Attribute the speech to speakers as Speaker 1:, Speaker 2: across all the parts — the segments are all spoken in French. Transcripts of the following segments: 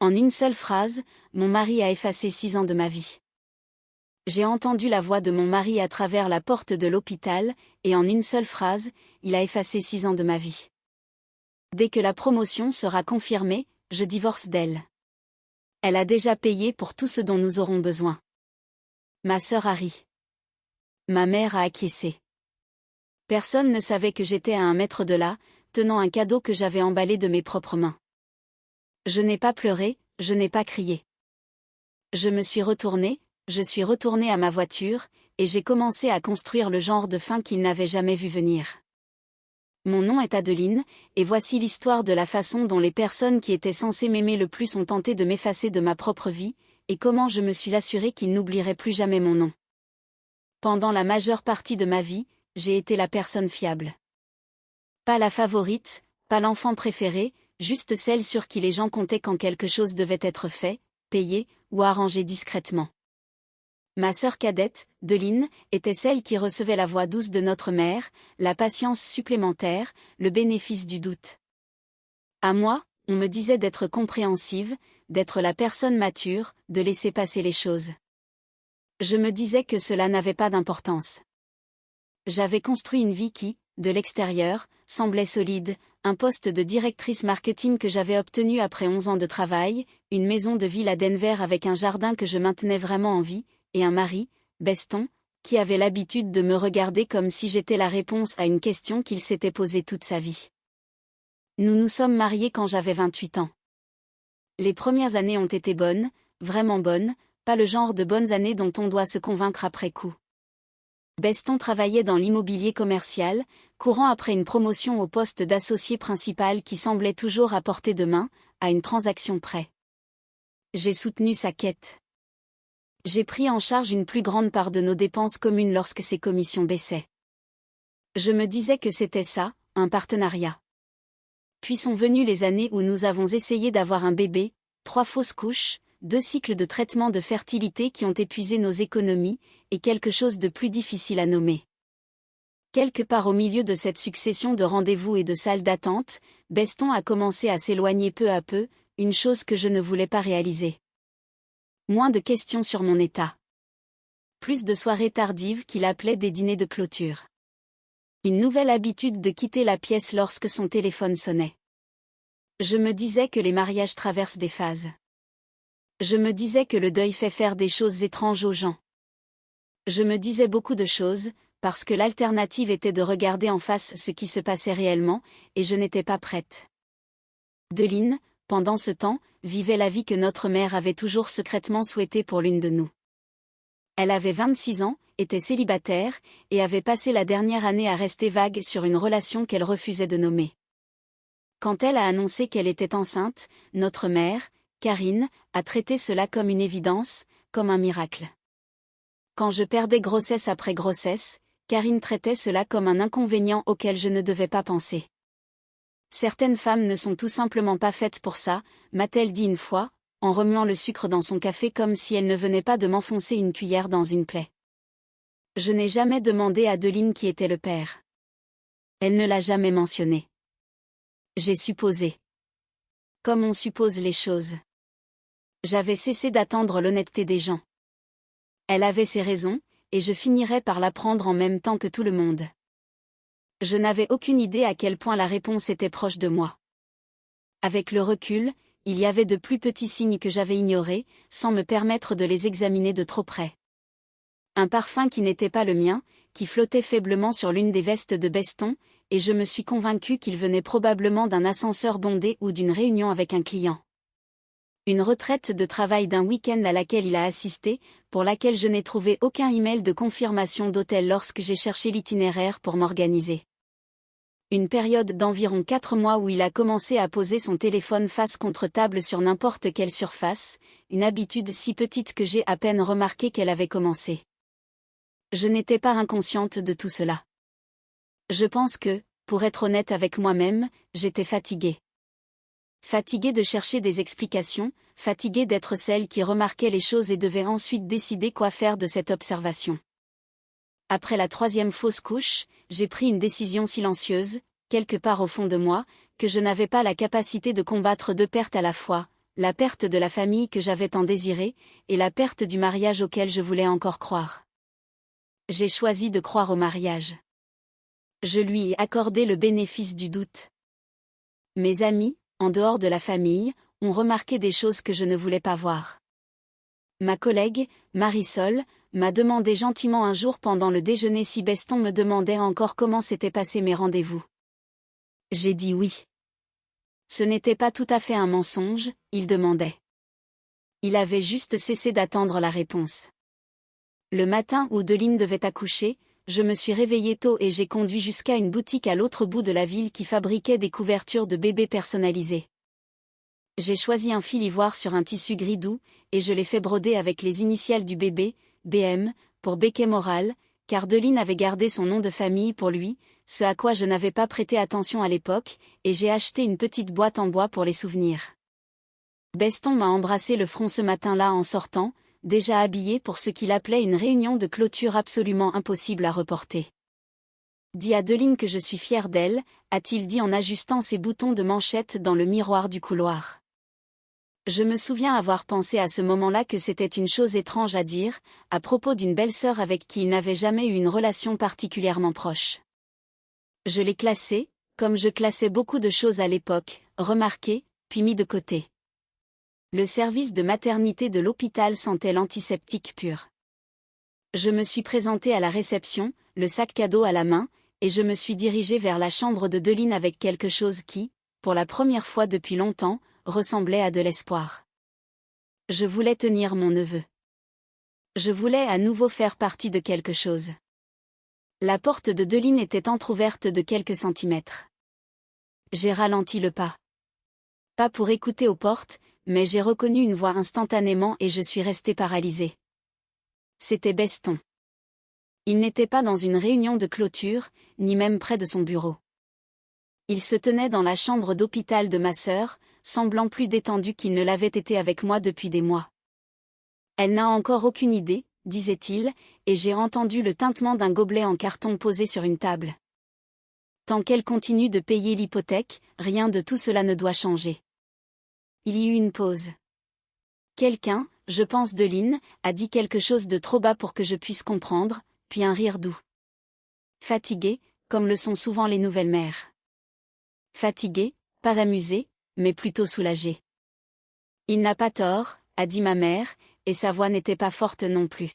Speaker 1: En une seule phrase, mon mari a effacé 6 ans de ma vie. J'ai entendu la voix de mon mari à travers la porte de l'hôpital, et en une seule phrase, il a effacé 6 ans de ma vie. Dès que la promotion sera confirmée, je divorce d'elle. Elle a déjà payé pour tout ce dont nous aurons besoin. Ma sœur a ri. Ma mère a acquiescé. Personne ne savait que j'étais à 1 mètre de là, tenant un cadeau que j'avais emballé de mes propres mains. Je n'ai pas pleuré, je n'ai pas crié. Je me suis retournée, je suis retournée à ma voiture, et j'ai commencé à construire le genre de fin qu'il n'avait jamais vu venir. Mon nom est Adeline, et voici l'histoire de la façon dont les personnes qui étaient censées m'aimer le plus ont tenté de m'effacer de ma propre vie, et comment je me suis assurée qu'ils n'oublieraient plus jamais mon nom. Pendant la majeure partie de ma vie, j'ai été la personne fiable. Pas la favorite, pas l'enfant préféré, juste celle sur qui les gens comptaient quand quelque chose devait être fait, payé, ou arrangé discrètement. Ma sœur cadette, Deline, était celle qui recevait la voix douce de notre mère, la patience supplémentaire, le bénéfice du doute. À moi, on me disait d'être compréhensive, d'être la personne mature, de laisser passer les choses. Je me disais que cela n'avait pas d'importance. J'avais construit une vie qui, de l'extérieur, semblait solide, un poste de directrice marketing que j'avais obtenu après 11 ans de travail, une maison de ville à Denver avec un jardin que je maintenais vraiment en vie, et un mari, Beston, qui avait l'habitude de me regarder comme si j'étais la réponse à une question qu'il s'était posée toute sa vie. Nous nous sommes mariés quand j'avais 28 ans. Les premières années ont été bonnes, vraiment bonnes, pas le genre de bonnes années dont on doit se convaincre après coup. Beston travaillait dans l'immobilier commercial, courant après une promotion au poste d'associé principal qui semblait toujours à portée de main, à une transaction près. J'ai soutenu sa quête. J'ai pris en charge une plus grande part de nos dépenses communes lorsque ses commissions baissaient. Je me disais que c'était ça, un partenariat. Puis sont venues les années où nous avons essayé d'avoir un bébé, 3 fausses couches, 2 cycles de traitement de fertilité qui ont épuisé nos économies, et quelque chose de plus difficile à nommer. Quelque part au milieu de cette succession de rendez-vous et de salles d'attente, Beston a commencé à s'éloigner peu à peu, une chose que je ne voulais pas réaliser. Moins de questions sur mon état. Plus de soirées tardives qu'il appelait des dîners de clôture. Une nouvelle habitude de quitter la pièce lorsque son téléphone sonnait. Je me disais que les mariages traversent des phases. Je me disais que le deuil fait faire des choses étranges aux gens. Je me disais beaucoup de choses, parce que l'alternative était de regarder en face ce qui se passait réellement, et je n'étais pas prête. Deline, pendant ce temps, vivait la vie que notre mère avait toujours secrètement souhaitée pour l'une de nous. Elle avait 26 ans, était célibataire, et avait passé la dernière année à rester vague sur une relation qu'elle refusait de nommer. Quand elle a annoncé qu'elle était enceinte, notre mère, Karine, a traité cela comme une évidence, comme un miracle. Quand je perdais grossesse après grossesse, Karine traitait cela comme un inconvénient auquel je ne devais pas penser. Certaines femmes ne sont tout simplement pas faites pour ça, m'a-t-elle dit une fois, en remuant le sucre dans son café comme si elle ne venait pas de m'enfoncer une cuillère dans une plaie. Je n'ai jamais demandé à Adeline qui était le père. Elle ne l'a jamais mentionné. J'ai supposé. Comme on suppose les choses. J'avais cessé d'attendre l'honnêteté des gens. Elle avait ses raisons, et je finirais par l'apprendre en même temps que tout le monde. Je n'avais aucune idée à quel point la réponse était proche de moi. Avec le recul, il y avait de plus petits signes que j'avais ignorés, sans me permettre de les examiner de trop près. Un parfum qui n'était pas le mien, qui flottait faiblement sur l'une des vestes de Beston, et je me suis convaincue qu'il venait probablement d'un ascenseur bondé ou d'une réunion avec un client. Une retraite de travail d'un week-end à laquelle il a assisté, pour laquelle je n'ai trouvé aucun email de confirmation d'hôtel lorsque j'ai cherché l'itinéraire pour m'organiser. Une période d'environ 4 mois où il a commencé à poser son téléphone face contre table sur n'importe quelle surface, une habitude si petite que j'ai à peine remarqué qu'elle avait commencé. Je n'étais pas inconsciente de tout cela. Je pense que, pour être honnête avec moi-même, j'étais fatiguée. Fatiguée de chercher des explications, fatiguée d'être celle qui remarquait les choses et devait ensuite décider quoi faire de cette observation. Après la 3e fausse couche, j'ai pris une décision silencieuse, quelque part au fond de moi, que je n'avais pas la capacité de combattre 2 pertes à la fois, la perte de la famille que j'avais tant désirée, et la perte du mariage auquel je voulais encore croire. J'ai choisi de croire au mariage. Je lui ai accordé le bénéfice du doute. Mes amis, en dehors de la famille, ont remarqué des choses que je ne voulais pas voir. Ma collègue, Marisol, m'a demandé gentiment un jour pendant le déjeuner si Beston me demandait encore comment s'étaient passés mes rendez-vous. J'ai dit oui. Ce n'était pas tout à fait un mensonge, il demandait. Il avait juste cessé d'attendre la réponse. Le matin où Deline devait accoucher, je me suis réveillée tôt et j'ai conduit jusqu'à une boutique à l'autre bout de la ville qui fabriquait des couvertures de bébés personnalisées. J'ai choisi un fil ivoire sur un tissu gris doux, et je l'ai fait broder avec les initiales du bébé, BM, pour Becquet Moral, car Deline avait gardé son nom de famille pour lui, ce à quoi je n'avais pas prêté attention à l'époque, et j'ai acheté une petite boîte en bois pour les souvenirs. Beston m'a embrassé le front ce matin-là en sortant, déjà habillé pour ce qu'il appelait une réunion de clôture absolument impossible à reporter. Dis à Deline que je suis fier d'elle, a-t-il dit en ajustant ses boutons de manchette dans le miroir du couloir. Je me souviens avoir pensé à ce moment-là que c'était une chose étrange à dire, à propos d'une belle-sœur avec qui il n'avait jamais eu une relation particulièrement proche. Je l'ai classée, comme je classais beaucoup de choses à l'époque, remarqué, puis mis de côté. Le service de maternité de l'hôpital sentait l'antiseptique pur. Je me suis présentée à la réception, le sac cadeau à la main, et je me suis dirigée vers la chambre de Deline avec quelque chose qui, pour la première fois depuis longtemps, ressemblait à de l'espoir. Je voulais tenir mon neveu. Je voulais à nouveau faire partie de quelque chose. La porte de Deline était entr'ouverte de quelques centimètres. J'ai ralenti le pas. Pas pour écouter aux portes, mais j'ai reconnu une voix instantanément et je suis restée paralysée. C'était Beston. Il n'était pas dans une réunion de clôture, ni même près de son bureau. Il se tenait dans la chambre d'hôpital de ma sœur, semblant plus détendu qu'il ne l'avait été avec moi depuis des mois. Elle n'a encore aucune idée, disait-il, et j'ai entendu le tintement d'un gobelet en carton posé sur une table. Tant qu'elle continue de payer l'hypothèque, rien de tout cela ne doit changer. Il y eut une pause. Quelqu'un, je pense Deline, a dit quelque chose de trop bas pour que je puisse comprendre, puis un rire doux. Fatiguée, comme le sont souvent les nouvelles mères. Fatiguée, pas amusée, mais plutôt soulagée. Il n'a pas tort, a dit ma mère, et sa voix n'était pas forte non plus.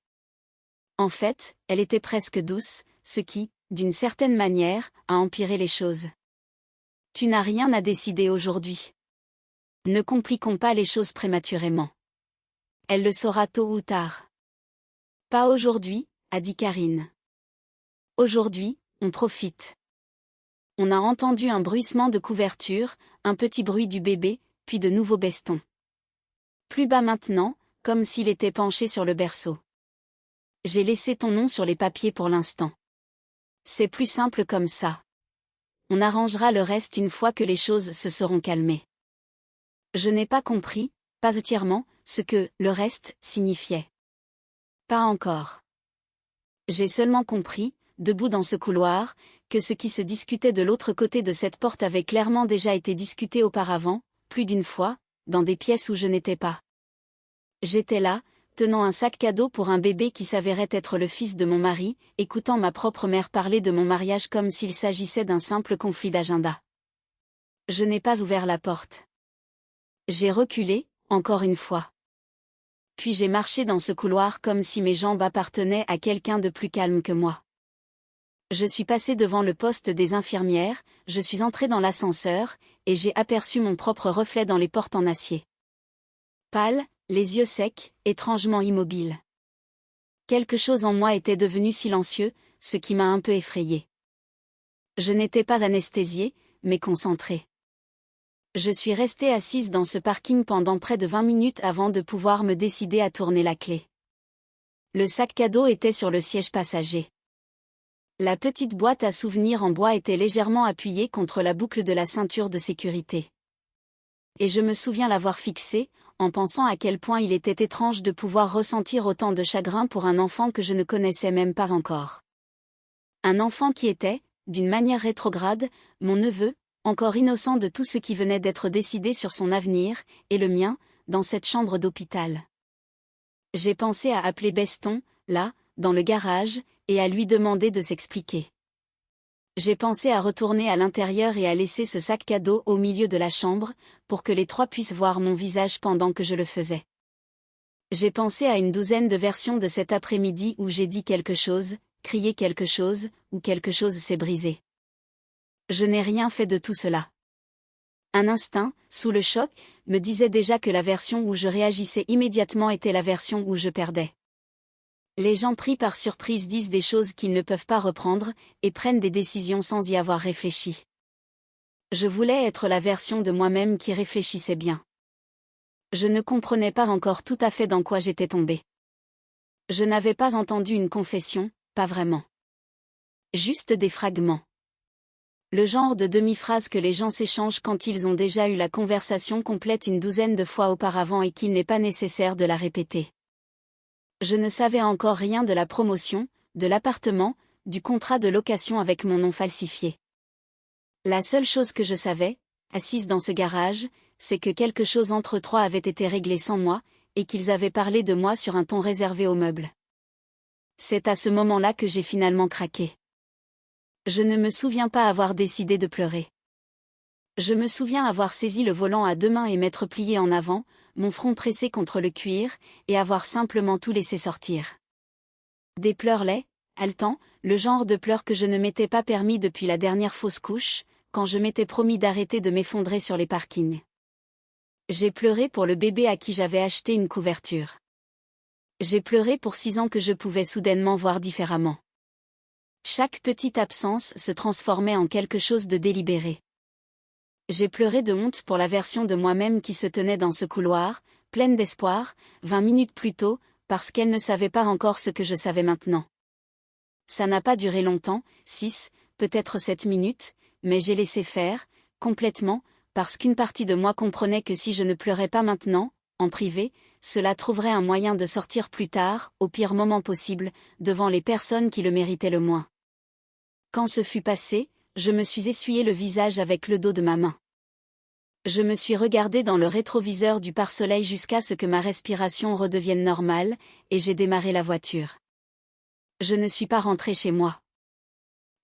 Speaker 1: En fait, elle était presque douce, ce qui, d'une certaine manière, a empiré les choses. Tu n'as rien à décider aujourd'hui. Ne compliquons pas les choses prématurément. Elle le saura tôt ou tard. Pas aujourd'hui, a dit Karine. Aujourd'hui, on profite. On a entendu un bruissement de couverture, un petit bruit du bébé, puis de nouveau Beston. Plus bas maintenant, comme s'il était penché sur le berceau. J'ai laissé ton nom sur les papiers pour l'instant. C'est plus simple comme ça. On arrangera le reste une fois que les choses se seront calmées. Je n'ai pas compris, pas entièrement, ce que « le reste » signifiait. Pas encore. J'ai seulement compris, debout dans ce couloir, que ce qui se discutait de l'autre côté de cette porte avait clairement déjà été discuté auparavant, plus d'une fois, dans des pièces où je n'étais pas. J'étais là, tenant un sac cadeau pour un bébé qui s'avérait être le fils de mon mari, écoutant ma propre mère parler de mon mariage comme s'il s'agissait d'un simple conflit d'agenda. Je n'ai pas ouvert la porte. J'ai reculé, encore une fois. Puis j'ai marché dans ce couloir comme si mes jambes appartenaient à quelqu'un de plus calme que moi. Je suis passé devant le poste des infirmières, je suis entré dans l'ascenseur, et j'ai aperçu mon propre reflet dans les portes en acier. Pâle, les yeux secs, étrangement immobile. Quelque chose en moi était devenu silencieux, ce qui m'a un peu effrayé. Je n'étais pas anesthésiée, mais concentrée. Je suis restée assise dans ce parking pendant près de 20 minutes avant de pouvoir me décider à tourner la clé. Le sac cadeau était sur le siège passager. La petite boîte à souvenirs en bois était légèrement appuyée contre la boucle de la ceinture de sécurité. Et je me souviens l'avoir fixée, en pensant à quel point il était étrange de pouvoir ressentir autant de chagrin pour un enfant que je ne connaissais même pas encore. Un enfant qui était, d'une manière rétrograde, mon neveu, encore innocent de tout ce qui venait d'être décidé sur son avenir, et le mien, dans cette chambre d'hôpital. J'ai pensé à appeler Beston, là, dans le garage, et à lui demander de s'expliquer. J'ai pensé à retourner à l'intérieur et à laisser ce sac à dos au milieu de la chambre, pour que les trois puissent voir mon visage pendant que je le faisais. J'ai pensé à une douzaine de versions de cet après-midi où j'ai dit quelque chose, crié quelque chose, ou quelque chose s'est brisé. Je n'ai rien fait de tout cela. Un instinct, sous le choc, me disait déjà que la version où je réagissais immédiatement était la version où je perdais. Les gens pris par surprise disent des choses qu'ils ne peuvent pas reprendre, et prennent des décisions sans y avoir réfléchi. Je voulais être la version de moi-même qui réfléchissait bien. Je ne comprenais pas encore tout à fait dans quoi j'étais tombée. Je n'avais pas entendu une confession, pas vraiment. Juste des fragments. Le genre de demi-phrase que les gens s'échangent quand ils ont déjà eu la conversation complète une douzaine de fois auparavant et qu'il n'est pas nécessaire de la répéter. Je ne savais encore rien de la promotion, de l'appartement, du contrat de location avec mon nom falsifié. La seule chose que je savais, assise dans ce garage, c'est que quelque chose entre trois avait été réglé sans moi, et qu'ils avaient parlé de moi sur un ton réservé aux meubles. C'est à ce moment-là que j'ai finalement craqué. Je ne me souviens pas avoir décidé de pleurer. Je me souviens avoir saisi le volant à deux mains et m'être plié en avant, mon front pressé contre le cuir, et avoir simplement tout laissé sortir. Des pleurs laids, haletants, le genre de pleurs que je ne m'étais pas permis depuis la dernière fausse couche, quand je m'étais promis d'arrêter de m'effondrer sur les parkings. J'ai pleuré pour le bébé à qui j'avais acheté une couverture. J'ai pleuré pour 6 ans que je pouvais soudainement voir différemment. Chaque petite absence se transformait en quelque chose de délibéré. J'ai pleuré de honte pour la version de moi-même qui se tenait dans ce couloir, pleine d'espoir, 20 minutes plus tôt, parce qu'elle ne savait pas encore ce que je savais maintenant. Ça n'a pas duré longtemps, 6, peut-être 7 minutes, mais j'ai laissé faire, complètement, parce qu'une partie de moi comprenait que si je ne pleurais pas maintenant, en privé, cela trouverait un moyen de sortir plus tard, au pire moment possible, devant les personnes qui le méritaient le moins. Quand ce fut passé, je me suis essuyé le visage avec le dos de ma main. Je me suis regardé dans le rétroviseur du pare-soleil jusqu'à ce que ma respiration redevienne normale, et j'ai démarré la voiture. Je ne suis pas rentrée chez moi.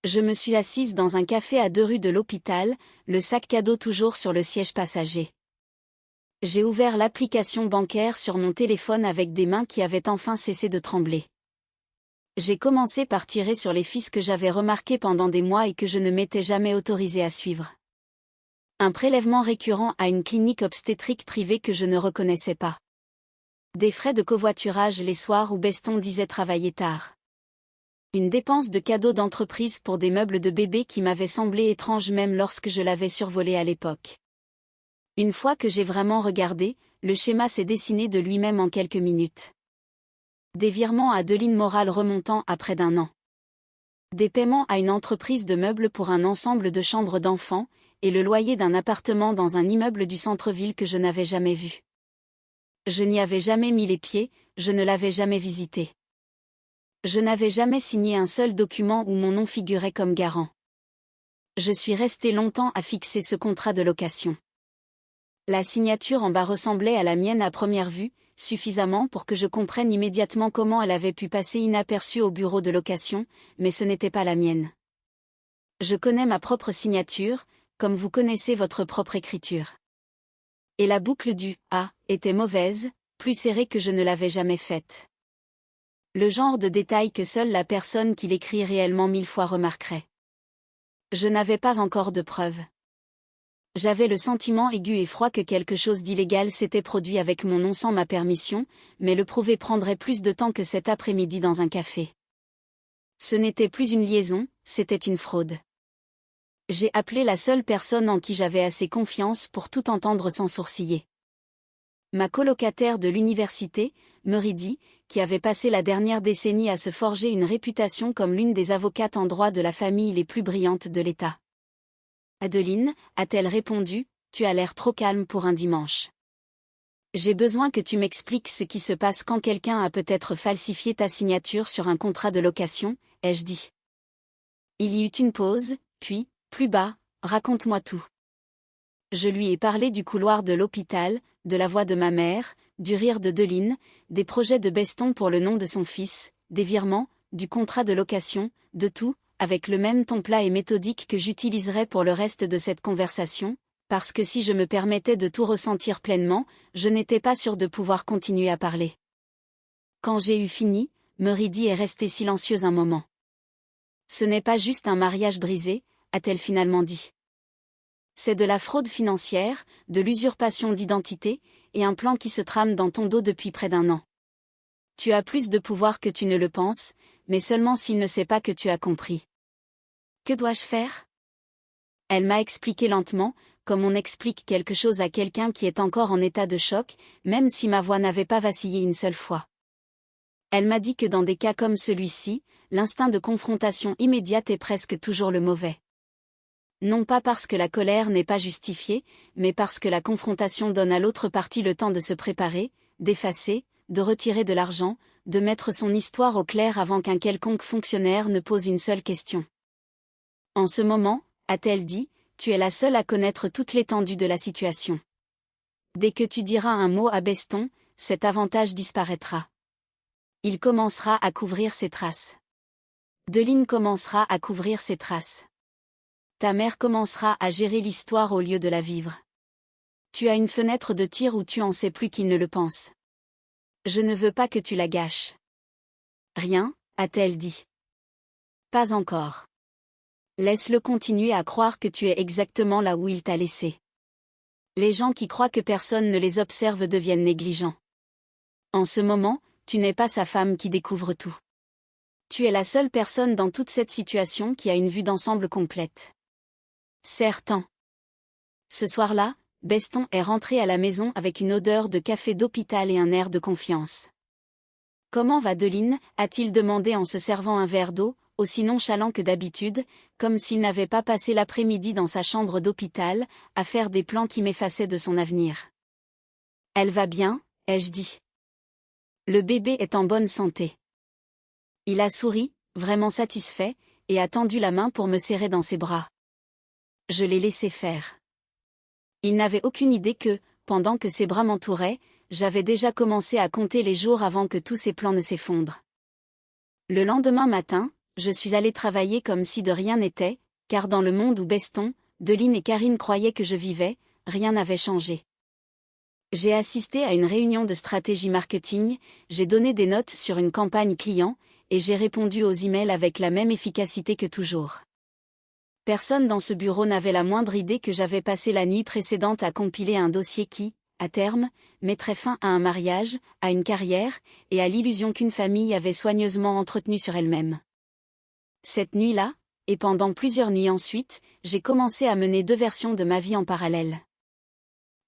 Speaker 1: Je me suis assise dans un café à 2 rues de l'hôpital, le sac à dos toujours sur le siège passager. J'ai ouvert l'application bancaire sur mon téléphone avec des mains qui avaient enfin cessé de trembler. J'ai commencé par tirer sur les fils que j'avais remarqués pendant des mois et que je ne m'étais jamais autorisée à suivre. Un prélèvement récurrent à une clinique obstétrique privée que je ne reconnaissais pas. Des frais de covoiturage les soirs où Beston disait travailler tard. Une dépense de cadeaux d'entreprise pour des meubles de bébé qui m'avaient semblé étrange même lorsque je l'avais survolé à l'époque. Une fois que j'ai vraiment regardé, le schéma s'est dessiné de lui-même en quelques minutes. Des virements à 2 lignes morales remontant à près d'1 an. Des paiements à une entreprise de meubles pour un ensemble de chambres d'enfants, et le loyer d'un appartement dans un immeuble du centre-ville que je n'avais jamais vu. Je n'y avais jamais mis les pieds, je ne l'avais jamais visité. Je n'avais jamais signé un seul document où mon nom figurait comme garant. Je suis resté longtemps à fixer ce contrat de location. La signature en bas ressemblait à la mienne à première vue, suffisamment pour que je comprenne immédiatement comment elle avait pu passer inaperçue au bureau de location, mais ce n'était pas la mienne. Je connais ma propre signature, comme vous connaissez votre propre écriture. Et la boucle du « A » était mauvaise, plus serrée que je ne l'avais jamais faite. Le genre de détail que seule la personne qui l'écrit réellement 1000 fois remarquerait. Je n'avais pas encore de preuves. J'avais le sentiment aigu et froid que quelque chose d'illégal s'était produit avec mon nom sans ma permission, mais le prouver prendrait plus de temps que cet après-midi dans un café. Ce n'était plus une liaison, c'était une fraude. J'ai appelé la seule personne en qui j'avais assez confiance pour tout entendre sans sourciller. Ma colocataire de l'université, Meridi, qui avait passé la dernière décennie à se forger une réputation comme l'une des avocates en droit de la famille les plus brillantes de l'État. « Adeline » a-t-elle répondu, « tu as l'air trop calme pour un dimanche. J'ai besoin que tu m'expliques ce qui se passe quand quelqu'un a peut-être falsifié ta signature sur un contrat de location, ai-je dit. Il y eut une pause, puis, plus bas, raconte-moi tout. Je lui ai parlé du couloir de l'hôpital, de la voix de ma mère, du rire de Deline, des projets de Beston pour le nom de son fils, des virements, du contrat de location, de tout, avec le même ton plat et méthodique que j'utiliserai pour le reste de cette conversation, parce que si je me permettais de tout ressentir pleinement, je n'étais pas sûre de pouvoir continuer à parler. Quand j'ai eu fini, Meridi est restée silencieuse un moment. Ce n'est pas juste un mariage brisé, a-t-elle finalement dit. C'est de la fraude financière, de l'usurpation d'identité, et un plan qui se trame dans ton dos depuis près d'1 an. Tu as plus de pouvoir que tu ne le penses, mais seulement s'il ne sait pas que tu as compris. Que dois-je faire ? Elle m'a expliqué lentement, comme on explique quelque chose à quelqu'un qui est encore en état de choc, même si ma voix n'avait pas vacillé une seule fois. Elle m'a dit que dans des cas comme celui-ci, l'instinct de confrontation immédiate est presque toujours le mauvais. Non pas parce que la colère n'est pas justifiée, mais parce que la confrontation donne à l'autre partie le temps de se préparer, d'effacer, de retirer de l'argent, de mettre son histoire au clair avant qu'un quelconque fonctionnaire ne pose une seule question. En ce moment, a-t-elle dit, tu es la seule à connaître toute l'étendue de la situation. Dès que tu diras un mot à Beston, cet avantage disparaîtra. Il commencera à couvrir ses traces. Deline commencera à couvrir ses traces. Ta mère commencera à gérer l'histoire au lieu de la vivre. Tu as une fenêtre de tir où tu en sais plus qu'il ne le pense. Je ne veux pas que tu la gâches. Rien, a-t-elle dit. Pas encore. Laisse-le continuer à croire que tu es exactement là où il t'a laissé. Les gens qui croient que personne ne les observe deviennent négligents. En ce moment, tu n'es pas sa femme qui découvre tout. Tu es la seule personne dans toute cette situation qui a une vue d'ensemble complète. Certain. Ce soir-là, Beston est rentré à la maison avec une odeur de café d'hôpital et un air de confiance. « Comment va Deline » a-t-il demandé en se servant un verre d'eau, aussi nonchalant que d'habitude, comme s'il n'avait pas passé l'après-midi dans sa chambre d'hôpital, à faire des plans qui m'effaçaient de son avenir. « Elle va bien, ai-je dit. Le bébé est en bonne santé. » Il a souri, vraiment satisfait, et a tendu la main pour me serrer dans ses bras. Je l'ai laissé faire. Il n'avait aucune idée que, pendant que ses bras m'entouraient, j'avais déjà commencé à compter les jours avant que tous ses plans ne s'effondrent. Le lendemain matin, je suis allée travailler comme si de rien n'était, car dans le monde où Beston, Deline et Karine croyaient que je vivais, rien n'avait changé. J'ai assisté à une réunion de stratégie marketing, j'ai donné des notes sur une campagne client, et j'ai répondu aux emails avec la même efficacité que toujours. Personne dans ce bureau n'avait la moindre idée que j'avais passé la nuit précédente à compiler un dossier qui, à terme, mettrait fin à un mariage, à une carrière, et à l'illusion qu'une famille avait soigneusement entretenue sur elle-même. Cette nuit-là, et pendant plusieurs nuits ensuite, j'ai commencé à mener 2 versions de ma vie en parallèle.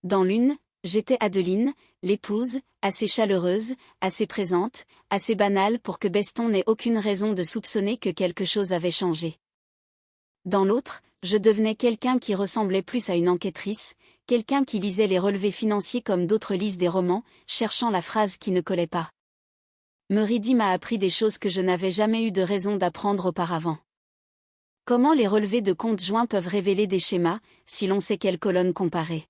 Speaker 1: Dans l'une, j'étais Adeline, l'épouse, assez chaleureuse, assez présente, assez banale pour que Beston n'ait aucune raison de soupçonner que quelque chose avait changé. Dans l'autre, je devenais quelqu'un qui ressemblait plus à une enquêtrice, quelqu'un qui lisait les relevés financiers comme d'autres lisent des romans, cherchant la phrase qui ne collait pas. Meridi m'a appris des choses que je n'avais jamais eu de raison d'apprendre auparavant. Comment les relevés de comptes joints peuvent révéler des schémas, si l'on sait quelles colonnes comparer?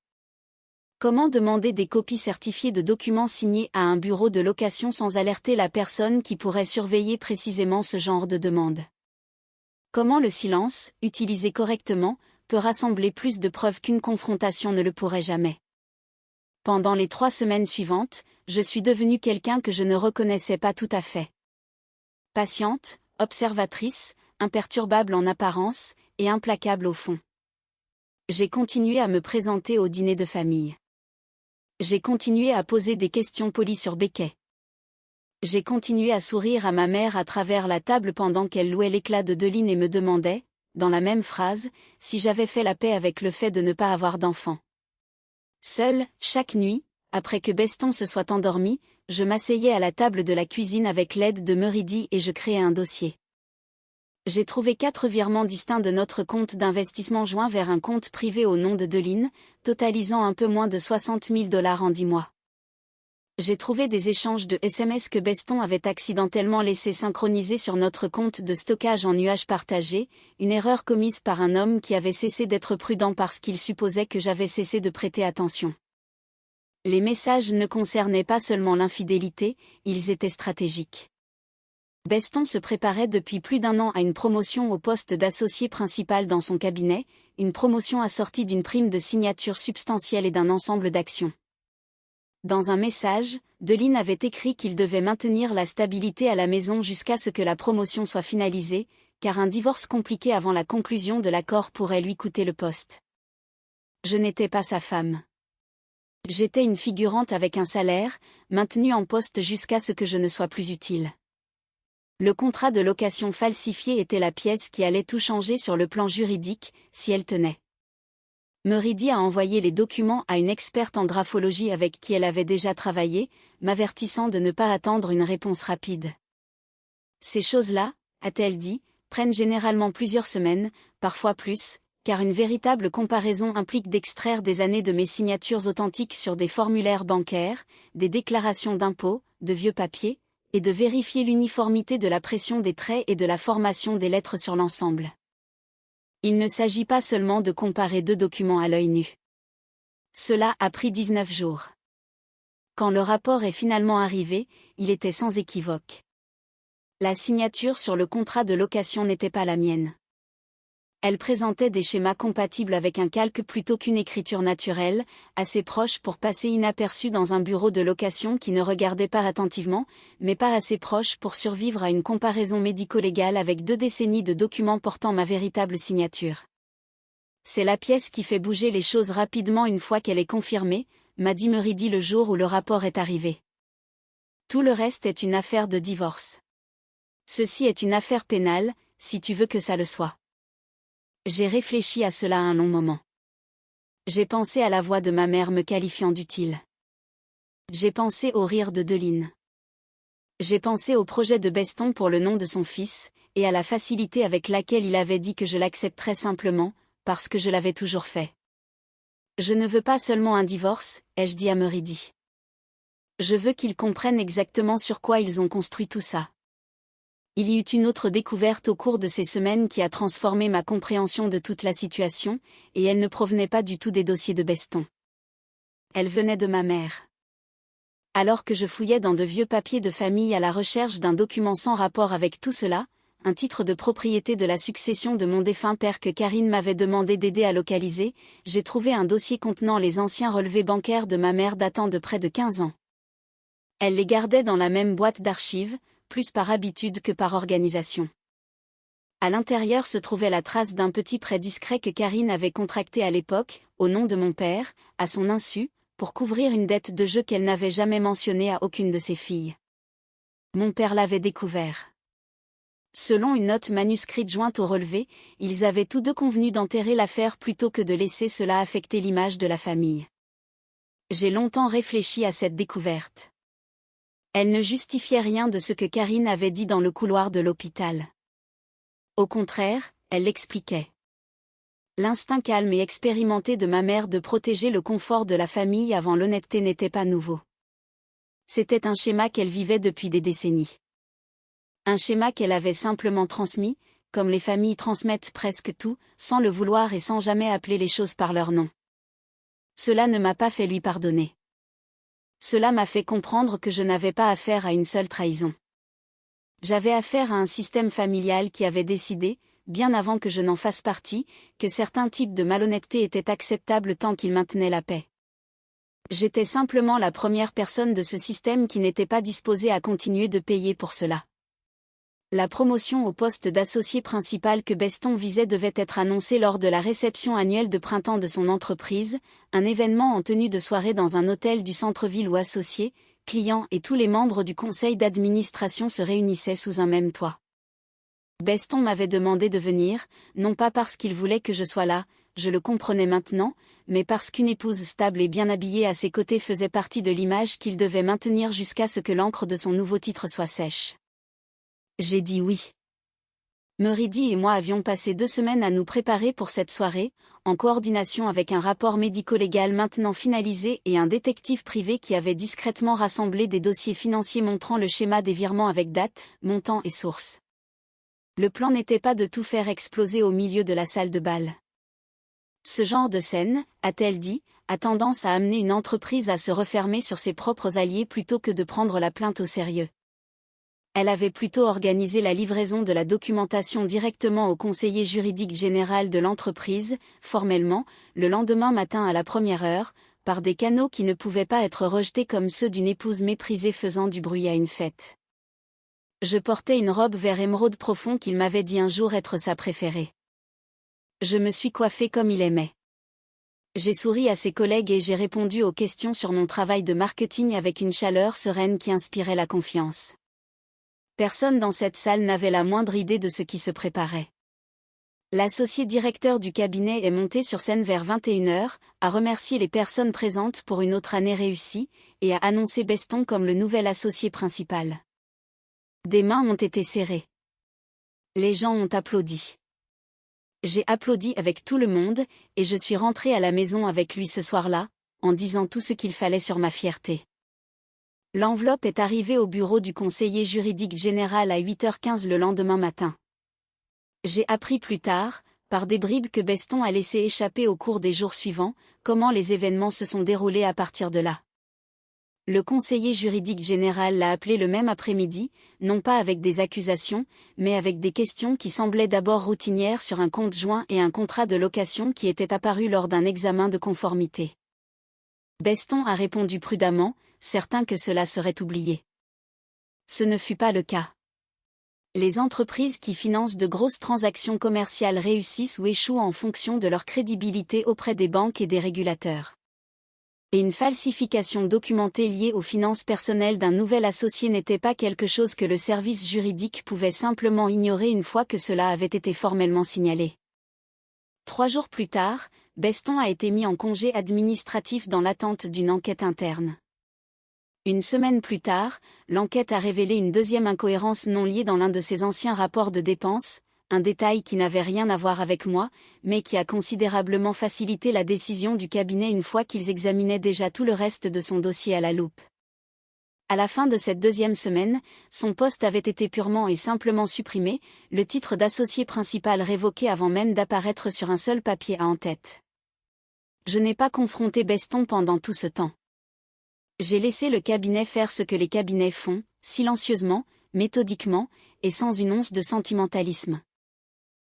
Speaker 1: Comment demander des copies certifiées de documents signés à un bureau de location sans alerter la personne qui pourrait surveiller précisément ce genre de demande? Comment le silence, utilisé correctement, peut rassembler plus de preuves qu'une confrontation ne le pourrait jamais? Pendant les 3 semaines suivantes, je suis devenue quelqu'un que je ne reconnaissais pas tout à fait. Patiente, observatrice, imperturbable en apparence, et implacable au fond. J'ai continué à me présenter au dîner de famille. J'ai continué à poser des questions polies sur Beckett. J'ai continué à sourire à ma mère à travers la table pendant qu'elle louait l'éclat de Deline et me demandait, dans la même phrase, si j'avais fait la paix avec le fait de ne pas avoir d'enfant. Seule, chaque nuit, après que Beston se soit endormi, je m'asseyais à la table de la cuisine avec l'aide de Meridi et je créais un dossier. J'ai trouvé 4 virements distincts de notre compte d'investissement joint vers un compte privé au nom de Deline, totalisant un peu moins de 60 000 $ en 10 mois. J'ai trouvé des échanges de SMS que Beston avait accidentellement laissés synchroniser sur notre compte de stockage en nuage partagé, une erreur commise par un homme qui avait cessé d'être prudent parce qu'il supposait que j'avais cessé de prêter attention. Les messages ne concernaient pas seulement l'infidélité, ils étaient stratégiques. Beston se préparait depuis plus d'1 an à une promotion au poste d'associé principal dans son cabinet, une promotion assortie d'une prime de signature substantielle et d'un ensemble d'actions. Dans un message, Deline avait écrit qu'il devait maintenir la stabilité à la maison jusqu'à ce que la promotion soit finalisée, car un divorce compliqué avant la conclusion de l'accord pourrait lui coûter le poste. Je n'étais pas sa femme. J'étais une figurante avec un salaire, maintenue en poste jusqu'à ce que je ne sois plus utile. Le contrat de location falsifié était la pièce qui allait tout changer sur le plan juridique, si elle tenait. Meridi a envoyé les documents à une experte en graphologie avec qui elle avait déjà travaillé, m'avertissant de ne pas attendre une réponse rapide. Ces choses-là, a-t-elle dit, prennent généralement plusieurs semaines, parfois plus, car une véritable comparaison implique d'extraire des années de mes signatures authentiques sur des formulaires bancaires, des déclarations d'impôts, de vieux papiers, et de vérifier l'uniformité de la pression des traits et de la formation des lettres sur l'ensemble. Il ne s'agit pas seulement de comparer 2 documents à l'œil nu. Cela a pris 19 jours. Quand le rapport est finalement arrivé, il était sans équivoque. La signature sur le contrat de location n'était pas la mienne. Elle présentait des schémas compatibles avec un calque plutôt qu'une écriture naturelle, assez proche pour passer inaperçue dans un bureau de location qui ne regardait pas attentivement, mais pas assez proche pour survivre à une comparaison médico-légale avec 2 décennies de documents portant ma véritable signature. C'est la pièce qui fait bouger les choses rapidement une fois qu'elle est confirmée, m'a dit Meridi le jour où le rapport est arrivé. Tout le reste est une affaire de divorce. Ceci est une affaire pénale, si tu veux que ça le soit. J'ai réfléchi à cela un long moment. J'ai pensé à la voix de ma mère me qualifiant d'utile. J'ai pensé au rire de Deline. J'ai pensé au projet de Beston pour le nom de son fils, et à la facilité avec laquelle il avait dit que je l'accepterais simplement, parce que je l'avais toujours fait. Je ne veux pas seulement un divorce, ai-je dit à Meridi. Je veux qu'ils comprennent exactement sur quoi ils ont construit tout ça. Il y eut une autre découverte au cours de ces semaines qui a transformé ma compréhension de toute la situation, et elle ne provenait pas du tout des dossiers de Beston. Elle venait de ma mère. Alors que je fouillais dans de vieux papiers de famille à la recherche d'un document sans rapport avec tout cela, un titre de propriété de la succession de mon défunt père que Karine m'avait demandé d'aider à localiser, j'ai trouvé un dossier contenant les anciens relevés bancaires de ma mère datant de près de 15 ans. Elle les gardait dans la même boîte d'archives, plus par habitude que par organisation. À l'intérieur se trouvait la trace d'un petit prêt discret que Karine avait contracté à l'époque, au nom de mon père, à son insu, pour couvrir une dette de jeu qu'elle n'avait jamais mentionnée à aucune de ses filles. Mon père l'avait découvert. Selon une note manuscrite jointe au relevé, ils avaient tous 2 convenu d'enterrer l'affaire plutôt que de laisser cela affecter l'image de la famille. J'ai longtemps réfléchi à cette découverte. Elle ne justifiait rien de ce que Karine avait dit dans le couloir de l'hôpital. Au contraire, elle l'expliquait. L'instinct calme et expérimenté de ma mère de protéger le confort de la famille avant l'honnêteté n'était pas nouveau. C'était un schéma qu'elle vivait depuis des décennies. Un schéma qu'elle avait simplement transmis, comme les familles transmettent presque tout, sans le vouloir et sans jamais appeler les choses par leur nom. Cela ne m'a pas fait lui pardonner. Cela m'a fait comprendre que je n'avais pas affaire à une seule trahison. J'avais affaire à un système familial qui avait décidé, bien avant que je n'en fasse partie, que certains types de malhonnêteté étaient acceptables tant qu'ils maintenaient la paix. J'étais simplement la première personne de ce système qui n'était pas disposée à continuer de payer pour cela. La promotion au poste d'associé principal que Beston visait devait être annoncée lors de la réception annuelle de printemps de son entreprise, un événement en tenue de soirée dans un hôtel du centre-ville où associés, clients et tous les membres du conseil d'administration se réunissaient sous un même toit. Beston m'avait demandé de venir, non pas parce qu'il voulait que je sois là, je le comprenais maintenant, mais parce qu'une épouse stable et bien habillée à ses côtés faisait partie de l'image qu'il devait maintenir jusqu'à ce que l'encre de son nouveau titre soit sèche. J'ai dit oui. Meridi et moi avions passé 2 semaines à nous préparer pour cette soirée, en coordination avec un rapport médico-légal maintenant finalisé et un détective privé qui avait discrètement rassemblé des dossiers financiers montrant le schéma des virements avec date, montant et source. Le plan n'était pas de tout faire exploser au milieu de la salle de bal. Ce genre de scène, a-t-elle dit, a tendance à amener une entreprise à se refermer sur ses propres alliés plutôt que de prendre la plainte au sérieux. Elle avait plutôt organisé la livraison de la documentation directement au conseiller juridique général de l'entreprise, formellement, le lendemain matin à la première heure, par des canaux qui ne pouvaient pas être rejetés comme ceux d'une épouse méprisée faisant du bruit à une fête. Je portais une robe vert émeraude profond qu'il m'avait dit un jour être sa préférée. Je me suis coiffée comme il aimait. J'ai souri à ses collègues et j'ai répondu aux questions sur mon travail de marketing avec une chaleur sereine qui inspirait la confiance. Personne dans cette salle n'avait la moindre idée de ce qui se préparait. L'associé directeur du cabinet est monté sur scène vers 21h, a remercié les personnes présentes pour une autre année réussie, et a annoncé Beston comme le nouvel associé principal. Des mains ont été serrées. Les gens ont applaudi. J'ai applaudi avec tout le monde, et je suis rentrée à la maison avec lui ce soir-là, en disant tout ce qu'il fallait sur ma fierté. L'enveloppe est arrivée au bureau du conseiller juridique général à 8h15 le lendemain matin. J'ai appris plus tard, par des bribes que Beston a laissé échapper au cours des jours suivants, comment les événements se sont déroulés à partir de là. Le conseiller juridique général l'a appelé le même après-midi, non pas avec des accusations, mais avec des questions qui semblaient d'abord routinières sur un compte joint et un contrat de location qui était apparu lors d'un examen de conformité. Beston a répondu prudemment, certain que cela serait oublié. Ce ne fut pas le cas. Les entreprises qui financent de grosses transactions commerciales réussissent ou échouent en fonction de leur crédibilité auprès des banques et des régulateurs. Et une falsification documentée liée aux finances personnelles d'un nouvel associé n'était pas quelque chose que le service juridique pouvait simplement ignorer une fois que cela avait été formellement signalé. 3 jours plus tard, Beston a été mis en congé administratif dans l'attente d'une enquête interne. Une semaine plus tard, l'enquête a révélé une deuxième incohérence non liée dans l'un de ses anciens rapports de dépenses, un détail qui n'avait rien à voir avec moi, mais qui a considérablement facilité la décision du cabinet une fois qu'ils examinaient déjà tout le reste de son dossier à la loupe. À la fin de cette deuxième semaine, son poste avait été purement et simplement supprimé, le titre d'associé principal révoqué avant même d'apparaître sur un seul papier à en-tête. Je n'ai pas confronté Beston pendant tout ce temps. J'ai laissé le cabinet faire ce que les cabinets font, silencieusement, méthodiquement, et sans une once de sentimentalisme.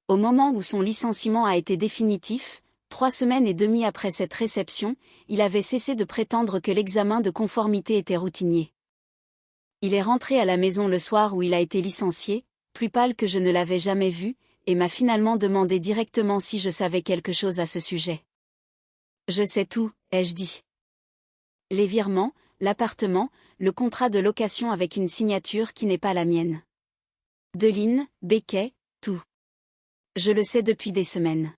Speaker 1: Au moment où son licenciement a été définitif, 3 semaines et demie après cette réception, il avait cessé de prétendre que l'examen de conformité était routinier. Il est rentré à la maison le soir où il a été licencié, plus pâle que je ne l'avais jamais vu, et m'a finalement demandé directement si je savais quelque chose à ce sujet. Je sais tout, ai-je dit. Les virements, l'appartement, le contrat de location avec une signature qui n'est pas la mienne. Delaine, Becquet, tout. Je le sais depuis des semaines.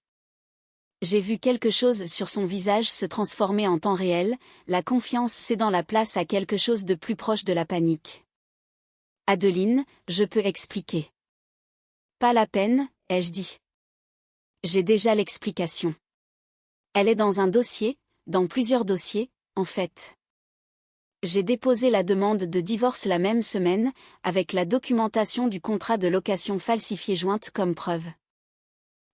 Speaker 1: J'ai vu quelque chose sur son visage se transformer en temps réel, la confiance cédant la place à quelque chose de plus proche de la panique. Adeline, je peux expliquer. Pas la peine, ai-je dit. J'ai déjà l'explication. Elle est dans un dossier, dans plusieurs dossiers, en fait. J'ai déposé la demande de divorce la même semaine, avec la documentation du contrat de location falsifié jointe comme preuve.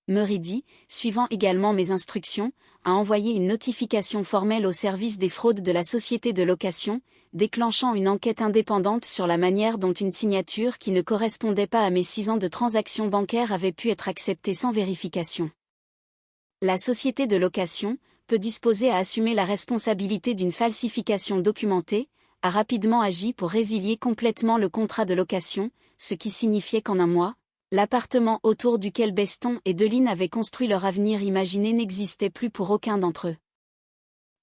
Speaker 1: Meridi, suivant également mes instructions, a envoyé une notification formelle au service des fraudes de la société de location, déclenchant une enquête indépendante sur la manière dont une signature qui ne correspondait pas à mes 6 ans de transactions bancaires avait pu être acceptée sans vérification. La société de location, peu disposée à assumer la responsabilité d'une falsification documentée, a rapidement agi pour résilier complètement le contrat de location, ce qui signifiait qu'en un mois, l'appartement autour duquel Beston et Delaine avaient construit leur avenir imaginé n'existait plus pour aucun d'entre eux.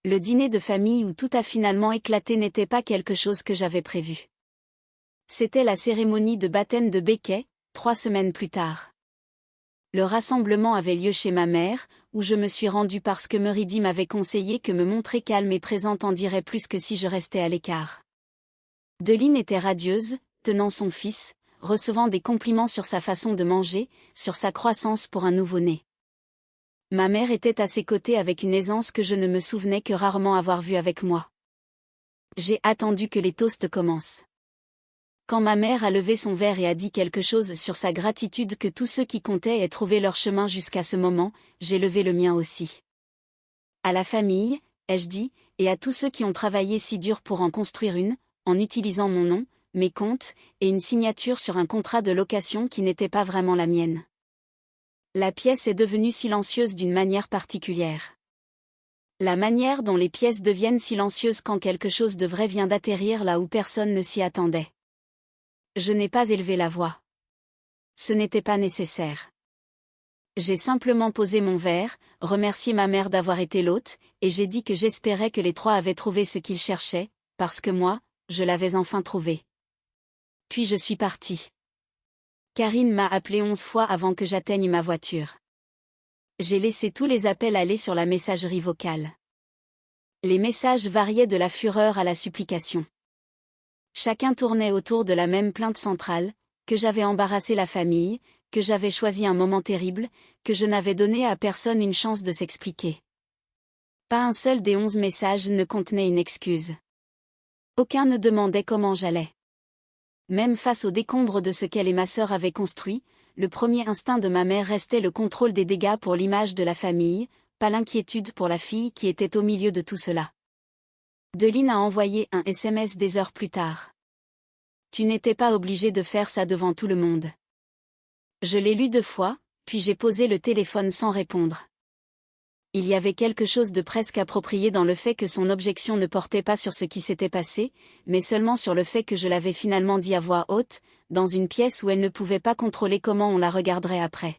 Speaker 1: Le dîner de famille où tout a finalement éclaté n'était pas quelque chose que j'avais prévu. C'était la cérémonie de baptême de Becquet, 3 semaines plus tard. Le rassemblement avait lieu chez ma mère, où je me suis rendue parce que Meridi m'avait conseillé que me montrer calme et présente en dirait plus que si je restais à l'écart. Delaine était radieuse, tenant son fils, recevant des compliments sur sa façon de manger, sur sa croissance pour un nouveau-né. Ma mère était à ses côtés avec une aisance que je ne me souvenais que rarement avoir vue avec moi. J'ai attendu que les toasts commencent. Quand ma mère a levé son verre et a dit quelque chose sur sa gratitude que tous ceux qui comptaient aient trouvé leur chemin jusqu'à ce moment, j'ai levé le mien aussi. À la famille, ai-je dit, et à tous ceux qui ont travaillé si dur pour en construire une, en utilisant mon nom, mes comptes, et une signature sur un contrat de location qui n'était pas vraiment la mienne. La pièce est devenue silencieuse d'une manière particulière. La manière dont les pièces deviennent silencieuses quand quelque chose de vrai vient d'atterrir là où personne ne s'y attendait. Je n'ai pas élevé la voix. Ce n'était pas nécessaire. J'ai simplement posé mon verre, remercié ma mère d'avoir été l'hôte, et j'ai dit que j'espérais que les trois avaient trouvé ce qu'ils cherchaient, parce que moi, je l'avais enfin trouvé. Puis je suis partie. Karine m'a appelé 11 fois avant que j'atteigne ma voiture. J'ai laissé tous les appels aller sur la messagerie vocale. Les messages variaient de la fureur à la supplication. Chacun tournait autour de la même plainte centrale, que j'avais embarrassé la famille, que j'avais choisi un moment terrible, que je n'avais donné à personne une chance de s'expliquer. Pas un seul des 11 messages ne contenait une excuse. Aucun ne demandait comment j'allais. Même face au décombre de ce qu'elle et ma sœur avaient construit, le premier instinct de ma mère restait le contrôle des dégâts pour l'image de la famille, pas l'inquiétude pour la fille qui était au milieu de tout cela. Deline a envoyé un SMS des heures plus tard. Tu n'étais pas obligé de faire ça devant tout le monde. Je l'ai lu 2 fois, puis j'ai posé le téléphone sans répondre. Il y avait quelque chose de presque approprié dans le fait que son objection ne portait pas sur ce qui s'était passé, mais seulement sur le fait que je l'avais finalement dit à voix haute, dans une pièce où elle ne pouvait pas contrôler comment on la regarderait après.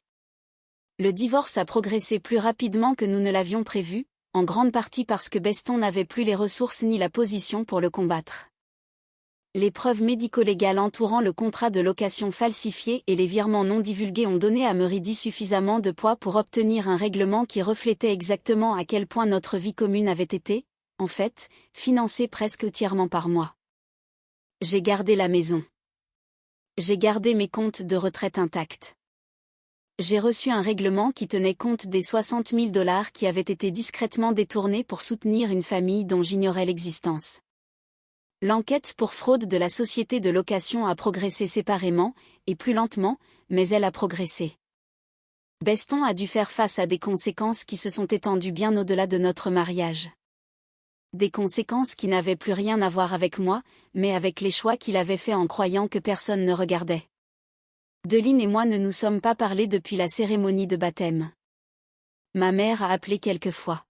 Speaker 1: Le divorce a progressé plus rapidement que nous ne l'avions prévu, en grande partie parce que Beston n'avait plus les ressources ni la position pour le combattre. Les preuves médico-légales entourant le contrat de location falsifié et les virements non divulgués ont donné à Meridi suffisamment de poids pour obtenir un règlement qui reflétait exactement à quel point notre vie commune avait été, en fait, financée presque entièrement par moi. J'ai gardé la maison. J'ai gardé mes comptes de retraite intacts. J'ai reçu un règlement qui tenait compte des 60 000 $ qui avaient été discrètement détournés pour soutenir une famille dont j'ignorais l'existence. L'enquête pour fraude de la société de location a progressé séparément, et plus lentement, mais elle a progressé. Beston a dû faire face à des conséquences qui se sont étendues bien au-delà de notre mariage. Des conséquences qui n'avaient plus rien à voir avec moi, mais avec les choix qu'il avait faits en croyant que personne ne regardait. Deline et moi ne nous sommes pas parlé depuis la cérémonie de baptême. Ma mère a appelé quelques fois.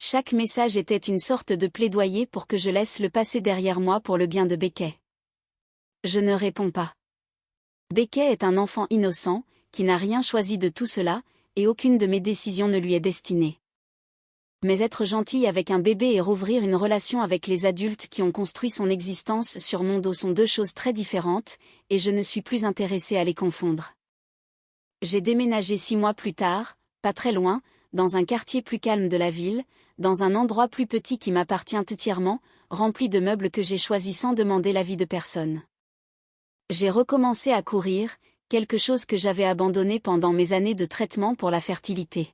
Speaker 1: Chaque message était une sorte de plaidoyer pour que je laisse le passé derrière moi pour le bien de Becky. Je ne réponds pas. Becky est un enfant innocent, qui n'a rien choisi de tout cela, et aucune de mes décisions ne lui est destinée. Mais être gentille avec un bébé et rouvrir une relation avec les adultes qui ont construit son existence sur mon dos sont 2 choses très différentes, et je ne suis plus intéressée à les confondre. J'ai déménagé 6 mois plus tard, pas très loin, dans un quartier plus calme de la ville, dans un endroit plus petit qui m'appartient entièrement, rempli de meubles que j'ai choisis sans demander l'avis de personne. J'ai recommencé à courir, quelque chose que j'avais abandonné pendant mes années de traitement pour la fertilité.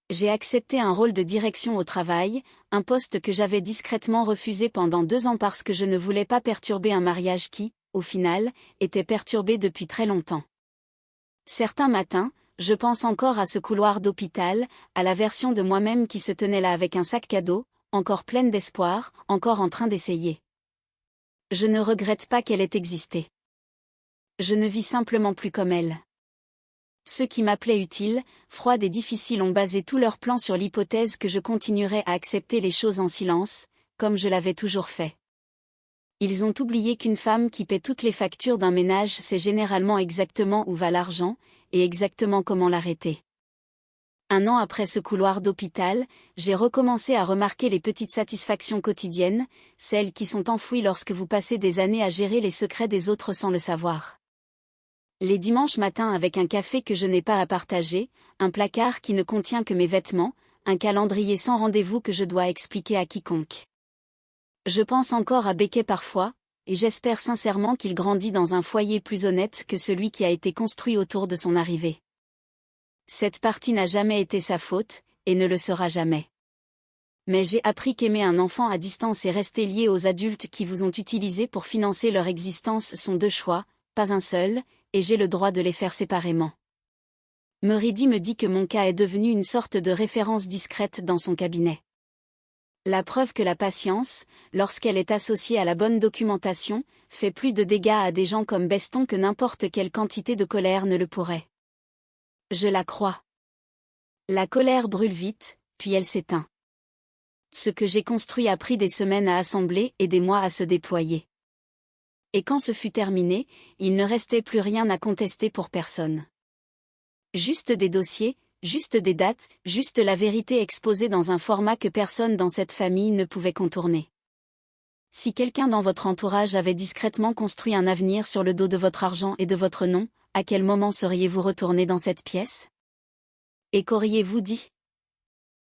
Speaker 1: J'ai accepté un rôle de direction au travail, un poste que j'avais discrètement refusé pendant 2 ans parce que je ne voulais pas perturber un mariage qui, au final, était perturbé depuis très longtemps. Certains matins, je pense encore à ce couloir d'hôpital, à la version de moi-même qui se tenait là avec un sac cadeau, encore pleine d'espoir, encore en train d'essayer. Je ne regrette pas qu'elle ait existé. Je ne vis simplement plus comme elle. Ceux qui m'appelaient utile, froide et difficile ont basé tous leurs plans sur l'hypothèse que je continuerais à accepter les choses en silence, comme je l'avais toujours fait. Ils ont oublié qu'une femme qui paie toutes les factures d'un ménage sait généralement exactement où va l'argent, et exactement comment l'arrêter. 1 an après ce couloir d'hôpital, j'ai recommencé à remarquer les petites satisfactions quotidiennes, celles qui sont enfouies lorsque vous passez des années à gérer les secrets des autres sans le savoir. Les dimanches matins avec un café que je n'ai pas à partager, un placard qui ne contient que mes vêtements, un calendrier sans rendez-vous que je dois expliquer à quiconque. Je pense encore à Becky parfois, et j'espère sincèrement qu'il grandit dans un foyer plus honnête que celui qui a été construit autour de son arrivée. Cette partie n'a jamais été sa faute, et ne le sera jamais. Mais j'ai appris qu'aimer un enfant à distance et rester lié aux adultes qui vous ont utilisé pour financer leur existence sont 2 choix, pas un seul, et j'ai le droit de les faire séparément. Meridi me dit que mon cas est devenu une sorte de référence discrète dans son cabinet. La preuve que la patience, lorsqu'elle est associée à la bonne documentation, fait plus de dégâts à des gens comme Beston que n'importe quelle quantité de colère ne le pourrait. Je la crois. La colère brûle vite, puis elle s'éteint. Ce que j'ai construit a pris des semaines à assembler et des mois à se déployer. Et quand ce fut terminé, il ne restait plus rien à contester pour personne. Juste des dossiers, juste des dates, juste la vérité exposée dans un format que personne dans cette famille ne pouvait contourner. Si quelqu'un dans votre entourage avait discrètement construit un avenir sur le dos de votre argent et de votre nom, à quel moment seriez-vous retourné dans cette pièce? Et qu'auriez-vous dit?